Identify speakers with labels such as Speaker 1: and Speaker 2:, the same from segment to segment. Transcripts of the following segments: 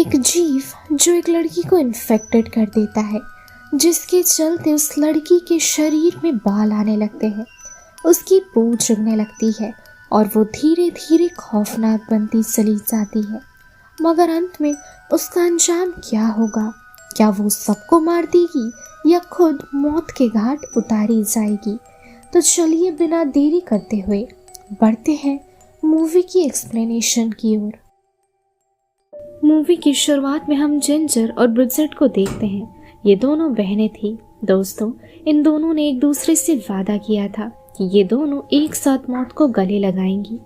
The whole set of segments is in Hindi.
Speaker 1: एक जीव जो एक लड़की को इन्फेक्टेड कर देता है, जिसके चलते उस लड़की के शरीर में बाल आने लगते हैं, उसकी पूंछ उगने लगती है और वो धीरे धीरे खौफनाक बनती चली जाती है। मगर अंत में उसका अंजाम क्या होगा? क्या वो सबको मार देगी या खुद मौत के घाट उतारी जाएगी? तो चलिए बिना देरी करते हुए बढ़ते हैं मूवी की एक्सप्लेनेशन की ओर। मूवी की शुरुआत में हम जिंजर और ब्रिजेट को देखते हैं। ये दोनों बहनें थी। दोस्तों, इन दोनों ने एक दूसरे से वादा किया था कि ये दोनों एक साथ मौत को गले लगाएंगी।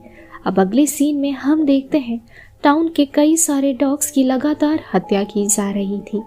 Speaker 1: अब अगले सीन में हम देखते हैं टाउन के कई सारे डॉग्स की लगातार हत्या की जा रही थी।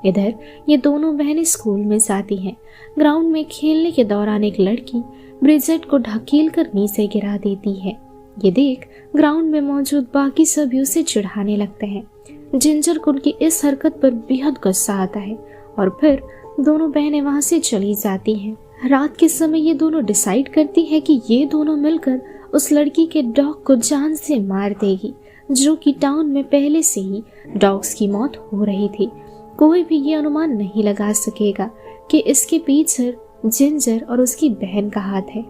Speaker 1: इधर ये दोनों बहनें स्कूल में जाती हैं। ग्राउंड में खेलने के दौरान एक लड़की ब्रिजेट को ढकेल कर नीचे गिरा देती है। ये देख ग्राउंड में मौजूद बाकी सभी उसे चिढ़ाने लगते हैं। जिंजर को उनकी इस हरकत पर बेहद गुस्सा आता है और फिर दोनों बहनें वहां से चली जाती हैं। रात के समय ये दोनों डिसाइड करती हैं कि ये दोनों मिलकर उस लड़की के डॉग को जान से मार देगी, जो कि टाउन में पहले से ही डॉग्स की मौत हो रही थी। कोई भी ये अनुमान नहीं लगा सकेगा कि इसके पीछे जिंजर और उसकी बहन का हाथ है।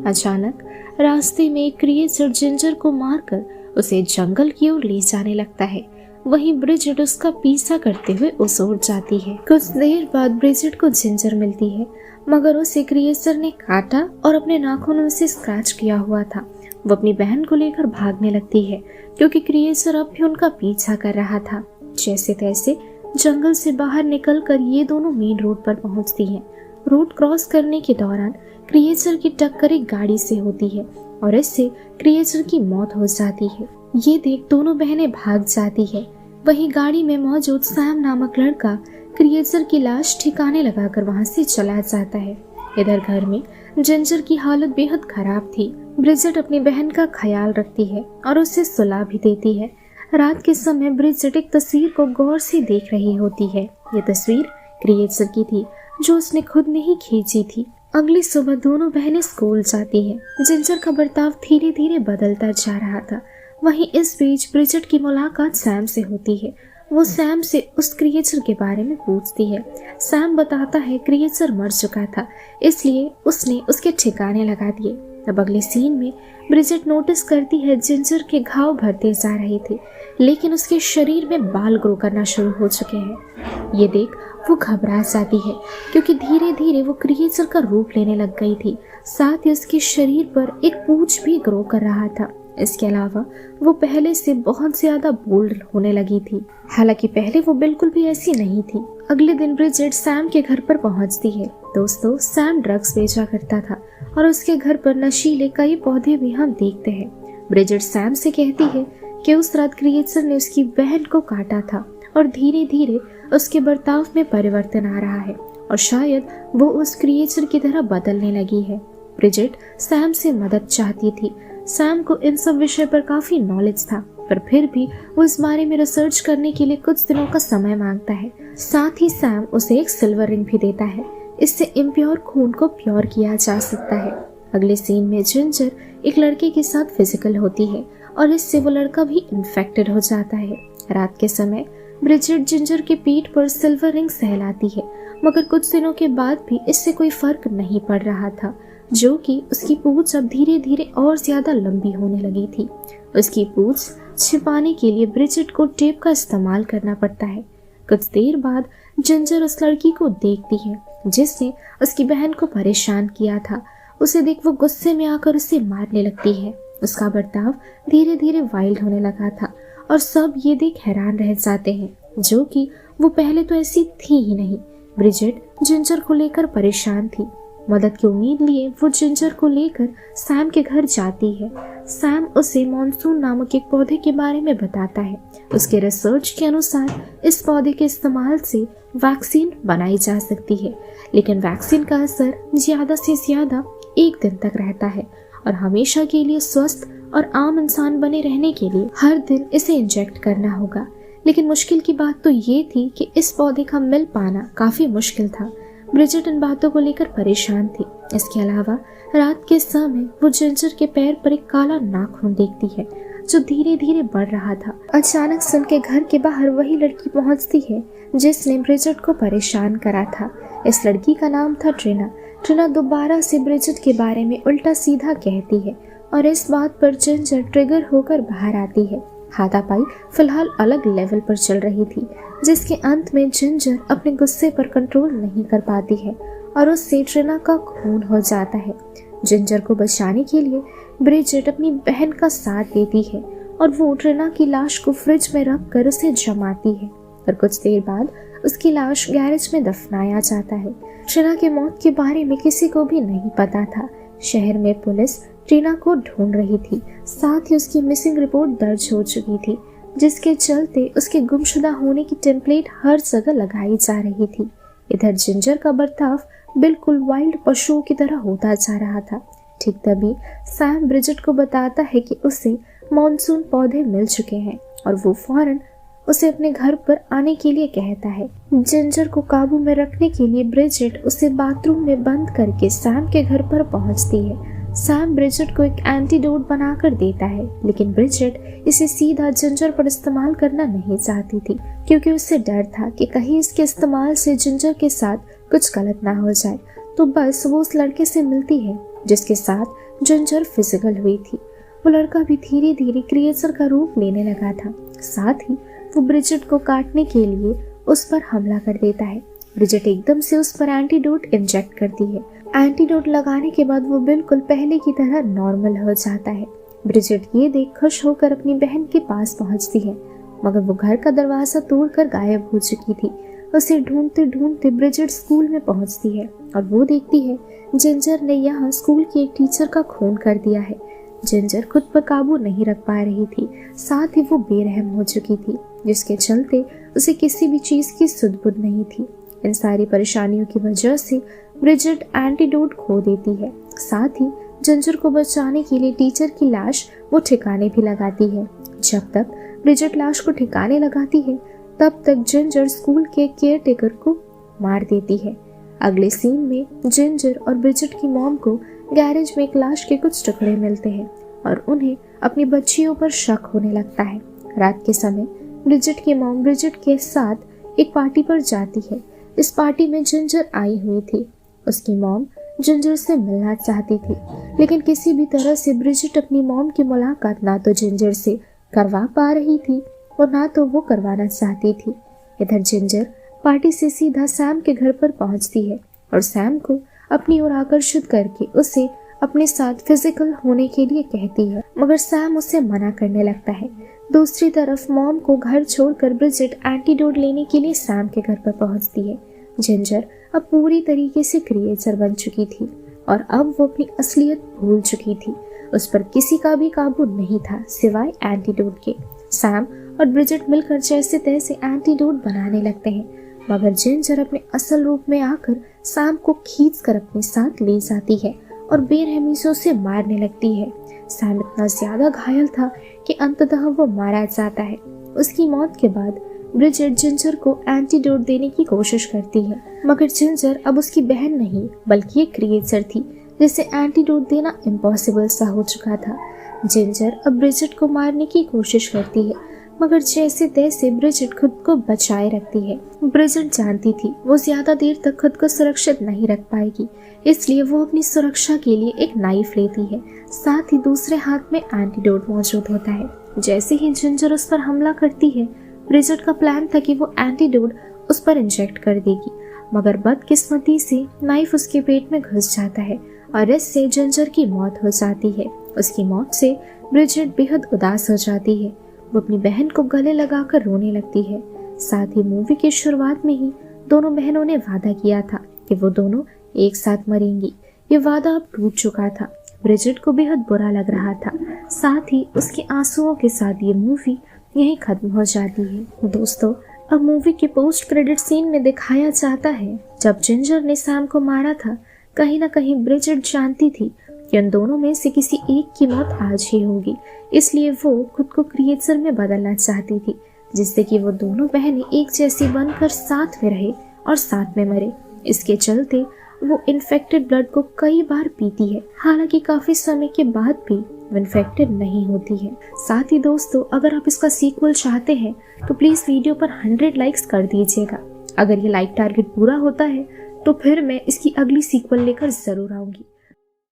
Speaker 1: अचानक रास्ते में एक क्रिएचर जिंजर को मारकर उसे जंगल की ओर ले जाने लगता है। वहीं ब्रिजेट उसका पीछा करते हुए उस ओर जाती है। कुछ देर बाद ब्रिजेट को जिंजर मिलती है, मगर उसे क्रिएचर ने काटा और अपने नाखूनों से स्क्रैच किया हुआ था। वो अपनी बहन को लेकर भागने लगती है क्योंकि क्रिएचर अब भी उनका पीछा कर रहा था। जैसे तैसे जंगल से बाहर निकलकर ये दोनों मेन रोड पर पहुंचती हैं। रोड क्रॉस करने के दौरान क्रिएचर की टक्कर एक गाड़ी से होती है और इससे क्रिएचर की मौत हो जाती है। ये देख दोनों बहनें भाग जाती है। वहीं गाड़ी में मौजूद सैम नामक लड़का क्रिएचर की लाश ठिकाने लगाकर वहां से चला जाता है। इधर घर में जिंजर की हालत बेहद खराब थी। ब्रिजेट अपनी बहन का ख्याल रखती है और उसे सुला भी देती है। रात के समय ब्रिजेट एक तस्वीर को गौर से देख रही होती है। ये तस्वीर क्रिएचर की थी जो उसने खुद नहीं खींची थी। अगली सुबह दोनों बहनें स्कूल जाती हैं। जिंजर का बर्ताव धीरे धीरे बदलता जा रहा था। वहीं इस बीच ब्रिजेट की मुलाकात सैम से होती है। वो सैम से उस क्रिएचर के बारे में पूछती है। सैम बताता है क्रिएचर मर चुका था, इसलिए उसने उसके ठिकाने लगा दिए। तब अगले सीन में ब्रिजेट नोटिस करती है जिंजर के घाव भरते जा रहे थे, लेकिन उसके शरीर में बाल ग्रो करना शुरू हो चुके हैं। ये देख वो घबरा जाती है क्योंकि धीरे धीरे वो क्रिएचर का रूप लेने लग गई थी। साथ ही उसके शरीर पर एक पूंछ भी ग्रो कर रहा था। इसके अलावा वो पहले से बहुत ज्यादा बोल्ड होने लगी थी, हालांकि पहले वो बिल्कुल भी ऐसी नहीं थी। अगले दिन ब्रिजेट सैम के घर पर पहुंचती है। दोस्तों, सैम ड्रग्स बेचा करता था और उसके घर पर नशीले कई पौधे भी हम देखते हैं। ब्रिजेट सैम से कहती है कि उस रात क्रिएचर ने उसकी बहन को काटा था और धीरे धीरे उसके बर्ताव में परिवर्तन आ रहा है और शायद वो उस क्रिएचर की तरह बदलने लगी है। ब्रिजेट सैम से मदद चाहती थी। सैम को इन सब विषय पर काफी नॉलेज था, पर फिर भी वो इस बारे में रिसर्च करने के लिए कुछ दिनों का समय मांगता है। साथ ही सैम उसे एक सिल्वर रिंग भी देता है। इससे इम्प्योर खून को प्योर किया जा सकता है। अगले सीन में जिंजर एक लड़के के साथ फिजिकल होती है और इससे वो लड़का भी इन्फेक्टेड हो जाता है। रात के समय ब्रिजेट जिंजर के पीठ पर सिल्वर रिंग सहलाती है, मगर कुछ दिनों के बाद भी इससे कोई फर्क नहीं पड़ रहा था, जो कि उसकी पूंछ अब धीरे धीरे और ज्यादा लंबी होने लगी थी। उसकी पूंछ छिपाने के लिए ब्रिजेट को टेप का इस्तेमाल करना पड़ता है। कुछ देर बाद जिंजर उस लड़की को देखती है जिसने उसकी बहन को परेशान किया था। उसे देख वो गुस्से में आकर उसे मारने लगती है। उसका बर्ताव धीरे धीरे वाइल्ड होने लगा था और सब ये देख हैरान रह जाते हैं, जो कि वो पहले तो ऐसी थी ही नहीं। ब्रिजेट जिंजर को लेकर परेशान थी। मदद की उम्मीद लिए वो जिंजर को लेकर सैम के घर जाती है। सैम उसे मॉनसून नामक एक पौधे के बारे में बताता है। उसके रिसर्च के अनुसार इस पौधे के इस्तेमाल से वैक्सीन बनाई जा सकती है, लेकिन वैक्सीन का असर ज्यादा से ज्यादा 1 दिन तक रहता है और हमेशा के लिए स्वस्थ और आम इंसान बने रहने के लिए हर दिन इसे इंजेक्ट करना होगा। लेकिन मुश्किल की बात तो ये थी कि इस पौधे का मिल पाना काफी मुश्किल था। ब्रिजेट इन बातों को लेकर परेशान थी। इसके अलावा रात के समय वो जिंजर के पैर पर एक काला नाखून देखती है, जो धीरे धीरे बढ़ रहा था। अचानक से उनके घर के बाहर वही लड़की पहुंचती है जिसने ब्रिजेट को परेशान करा था। इस लड़की का नाम था ट्रिना। ट्रिना दोबारा से ब्रिजेट के बारे में उल्टा सीधा कहती है और इस बात पर जिंजर ट्रिगर होकर बाहर आती है। हाथापाई फिलहाल अलग लेवल पर चल रही थी, जिसके अंत में जिंजर अपने गुस्से पर कंट्रोल नहीं कर पाती है और उससे ट्रिना का खून हो जाता है। जिंजर को बचाने के लिए ब्रिजेट अपनी बहन का साथ देती है और वो ट्रिना की लाश को फ्रिज में रख कर उसे जमाती है और कुछ देर बाद उसकी लाश गैरेज में दफनाया जाता है। ट्रिना की मौत के बारे में किसी को भी नहीं पता था। शहर में पुलिस ट्रिना को ढूंढ रही थी, साथ ही उसकी मिसिंग रिपोर्ट दर्ज हो चुकी थी, जिसके चलते उसके गुमशुदा होने की टेम्पलेट हर जगह लगाई जा रही थी। इधर जिंजर का बर्ताव बिल्कुल वाइल्ड पशुओं की तरह होता जा रहा था। ठीक तभी सैम ब्रिजेट को बताता है कि उसे मॉनसून पौधे मिल चुके हैं और वो फौरन उसे अपने घर पर आने के लिए कहता है। जिंजर को काबू में रखने के लिए ब्रिजेट उसे बाथरूम में बंद करके सैम के घर पर पहुंचती है। सैम ब्रिजेट को एक एंटीडोट बनाकर देता है, लेकिन ब्रिजेट इसे सीधा जिंजर पर इस्तेमाल करना नहीं चाहती थी, क्योंकि उसे डर था कि कहीं इसके इस्तेमाल से जिंजर के साथ कुछ गलत ना हो जाए। तो बस वो उस लड़के से मिलती है जिसके साथ जिंजर फिजिकल हुई थी। वो लड़का भी धीरे धीरे क्रिएचर का रूप लेने लगा था। साथ ही वो ब्रिजेट को काटने के लिए उस पर हमला कर देता है। ब्रिजेट एकदम से उस पर एंटीडोट इंजेक्ट करती है। एंटीडोट लगाने के बाद वो बिल्कुल पहले की तरह नॉर्मल हो जाता है। ब्रिजेट ये देख खुश होकर अपनी बहन के पास पहुंचती है, मगर वो घर का दरवाजा तोड़कर गायब हो चुकी थी। उसे ढूंढते ढूंढते ब्रिजेट स्कूल में पहुंचती है और वो देखती है जिंजर ने यहाँ स्कूल के एक टीचर का खून कर दिया है। जिंजर खुद पर काबू नहीं रख पा रही थी, साथ ही वो बेरहम हो चुकी थी, जिसके चलते उसे किसी भी चीज की सुध बुध नहीं थी। इन सारी परेशानियों की वजह से ब्रिजेट एंटीडोट खो देती है। साथ ही जिंजर को बचाने के लिए टीचर की लाश वो ठिकाने भी लगाती है। जब तक ब्रिजेट लाश को ठिकाने लगाती है, तब तक जिंजर स्कूल के केयर टेकर को मार देती है। अगले सीन में जिंजर और ब्रिजेट की मॉम को गैरेज में एक लाश के कुछ टुकड़े मिलते हैं और उन्हें अपनी बच्चियों पर शक होने लगता है। रात के समय ब्रिजेट की मॉम ब्रिजेट के साथ एक पार्टी पर जाती है। इस पार्टी में जिंजर आई हुई थी। उसकी मॉम जिंजर से मिलना चाहती थी, लेकिन किसी भी तरह से ब्रिजेट अपनी मॉम की मुलाकात ना तो जिंजर से करवा पा रही थी और ना तो वो करवाना चाहती थी। इधर जिंजर पार्टी से सीधा सैम के घर पर पहुंचती है और सैम को अपनी ओर आकर्षित करके उसे अपने साथ फिजिकल होने के लिए कहती है, मगर सैम उसे मना करने लगता है। दूसरी तरफ मॉम को घर छोड़कर ब्रिजेट एंटीडोट लेने के लिए सैम के घर पर पहुंचती है। जिंजर अब पूरी तरीके से क्रिएचर बन चुकी थी और अब वो अपनी असलियत भूल चुकी थी। उस पर किसी का भी काबू नहीं था सिवाय एंटीडोट के। सैम और ब्रिजेट मिलकर जैसे तैसे एंटीडोट बनाने लगते हैं, मगर जिंजर अपने असल रूप में आकर सैम को खींचकर अपने साथ ले जाती है और बेरहमी से उसे मारने लगती है। सैम इतना ज्यादा घायल था कि अंततः वो मारा जाता है। उसकी मौत के बाद ब्रिजेट जिंजर को एंटीडोट देने की कोशिश करती है, मगर जिंजर अब उसकी बहन नहीं बल्कि एक क्रिएचर थी, जिसे एंटीडोट देना इम्पॉसिबल सा हो चुका था। जिंजर अब ब्रिजेट को मारने की कोशिश करती है, मगर जैसे तैसे ब्रिजेट खुद को बचाए रखती है। ब्रिजेट जानती थी वो ज्यादा देर तक खुद को सुरक्षित नहीं रख पाएगी, इसलिए वो अपनी सुरक्षा के लिए एक नाइफ लेती है। साथ ही दूसरे हाथ में एंटीडोट मौजूद होता है। जैसे ही जिंजर उस पर हमला करती है, ब्रिजेट का प्लान था कि वो एंटीडोट उस पर इंजेक्ट कर देगी, मगर बदकिस्मती से नाइफ उसके पेट में घुस जाता है और इससे जिंजर की मौत हो जाती है। उसकी मौत से ब्रिजेट बेहद उदास हो जाती है। वो अपनी बहन को गले लगाकर रोने लगती है। साथ ही मूवी की शुरुआत में ही दोनों बहनों ने वादा किया था कि वो दोनों एक साथ मरेंगी। ये वादा अब टूट चुका था। ब्रिजेट को बेहद बुरा लग रहा था। साथ ही उसके आंसुओं के साथ ये मूवी यहीं खत्म हो जाती है। दोस्तों, अब मूवी के पोस्ट क्रेडिट सीन में दिखाया जाता है जब जिंजर ने सैम को मारा था, कहीं ना कहीं ब्रिजेट जानती थी कि उन दोनों में से किसी एक की मौत आज ही होगी, इसलिए वो खुद को क्रिएचर में बदलना चाहती थी, जिससे कि वो दोनों बहनें एक जैसी बनकर साथ में रहे और साथ में मरे। इसके चलते वो इन्फेक्टेड ब्लड को कई बार पीती है, हालांकि काफी समय के बाद भी वो इन्फेक्टेड नहीं होती है। साथ ही दोस्तों, अगर आप इसका सीक्वल चाहते हैं तो प्लीज वीडियो पर 100 लाइक्स कर दीजिएगा। अगर ये लाइक टारगेट पूरा होता है तो फिर मैं इसकी अगली सीक्वल लेकर जरूर आऊंगी।